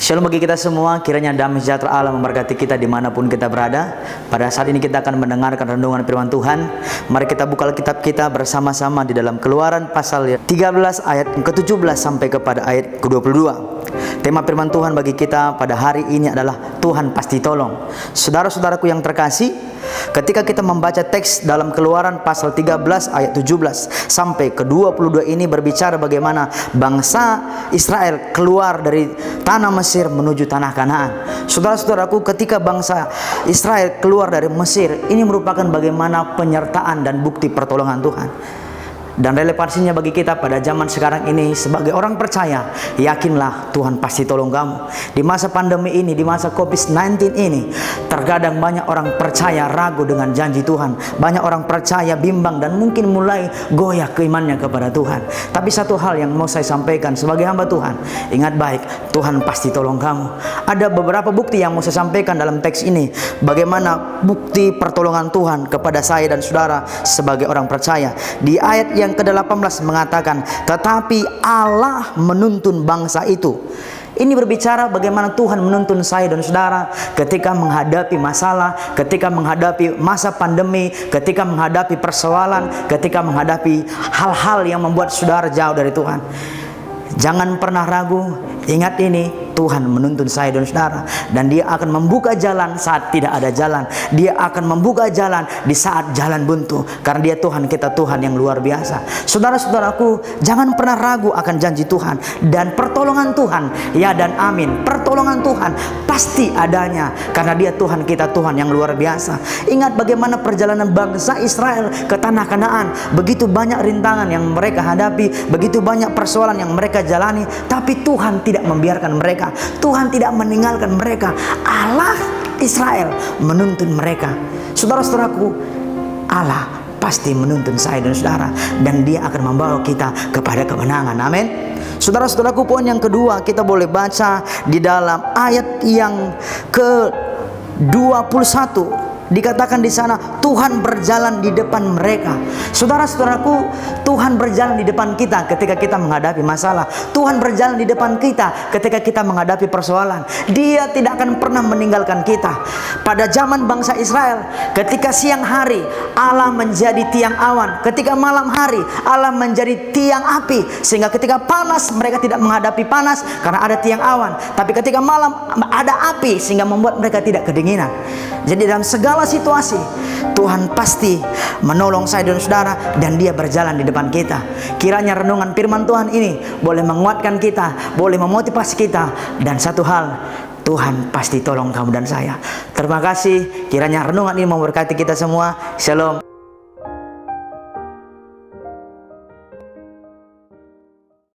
Shalom bagi kita semua, kiranya damai sejahtera Allah memberkati kita dimanapun kita berada. Pada saat ini kita akan mendengarkan renungan firman Tuhan. Mari kita buka Alkitab kita bersama-sama di dalam Keluaran pasal 13 ayat ke-17 sampai kepada ayat ke-22. Tema firman Tuhan bagi kita pada hari ini adalah Tuhan pasti tolong. Saudara-saudaraku yang terkasih, ketika kita membaca teks dalam Keluaran pasal 13 ayat 17 sampai ke-22 ini berbicara bagaimana bangsa Israel keluar dari tanah Mesir menuju tanah Kanaan. Saudara-saudaraku, ketika bangsa Israel keluar dari Mesir, ini merupakan bagaimana penyertaan dan bukti pertolongan Tuhan. Dan relevansinya bagi kita pada zaman sekarang ini sebagai orang percaya, yakinlah Tuhan pasti tolong kamu. Di masa pandemi ini, di masa COVID-19 ini, terkadang banyak orang percaya ragu dengan janji Tuhan. Banyak orang percaya bimbang dan mungkin mulai goyah keimannya kepada Tuhan. Tapi satu hal yang mau saya sampaikan sebagai hamba Tuhan, ingat baik, Tuhan pasti tolong kamu. Ada beberapa bukti yang mau saya sampaikan dalam teks ini. Bagaimana bukti pertolongan Tuhan kepada saya dan saudara sebagai orang percaya. Di ayat yang ke-18 mengatakan, tetapi Allah menuntun bangsa itu. Ini berbicara bagaimana Tuhan menuntun saya dan saudara ketika menghadapi masalah, ketika menghadapi masa pandemi, ketika menghadapi persoalan, ketika menghadapi hal-hal yang membuat saudara jauh dari Tuhan. Jangan pernah ragu, ingat ini, Tuhan menuntun saya dan saudara, dan Dia akan membuka jalan saat tidak ada jalan. Dia akan membuka jalan di saat jalan buntu, karena Dia Tuhan kita, Tuhan yang luar biasa. Saudara-saudaraku, jangan pernah ragu akan janji Tuhan dan pertolongan Tuhan. Ya dan amin, pertolongan Tuhan pasti adanya, karena Dia Tuhan kita, Tuhan yang luar biasa. Ingat bagaimana perjalanan bangsa Israel ke tanah Kanaan. Begitu banyak rintangan yang mereka hadapi, begitu banyak persoalan yang mereka jalani, tapi Tuhan tidak membiarkan mereka. Tuhan tidak meninggalkan mereka. Allah Israel menuntun mereka. Saudara-saudaraku, Allah pasti menuntun saya dan saudara, dan Dia akan membawa kita kepada kemenangan. Amin. Saudara-saudaraku, poin yang kedua kita boleh baca di dalam ayat yang ke-21. Dikatakan di sana, Tuhan berjalan di depan mereka. Saudara-saudaraku, Tuhan berjalan di depan kita ketika kita menghadapi masalah. Tuhan berjalan di depan kita ketika kita menghadapi persoalan. Dia tidak akan pernah meninggalkan kita. Pada zaman bangsa Israel, ketika siang hari Allah menjadi tiang awan, ketika malam hari Allah menjadi tiang api, sehingga ketika panas mereka tidak menghadapi panas karena ada tiang awan. Tapi ketika malam ada api sehingga membuat mereka tidak kedinginan. Jadi dalam segala situasi Tuhan pasti menolong saya dan saudara, dan Dia berjalan di depan kita. Kiranya renungan firman Tuhan ini boleh menguatkan kita, boleh memotivasi kita, dan satu hal, Tuhan pasti tolong kamu dan saya. Terima kasih. Kiranya renungan ini memberkati kita semua. Shalom.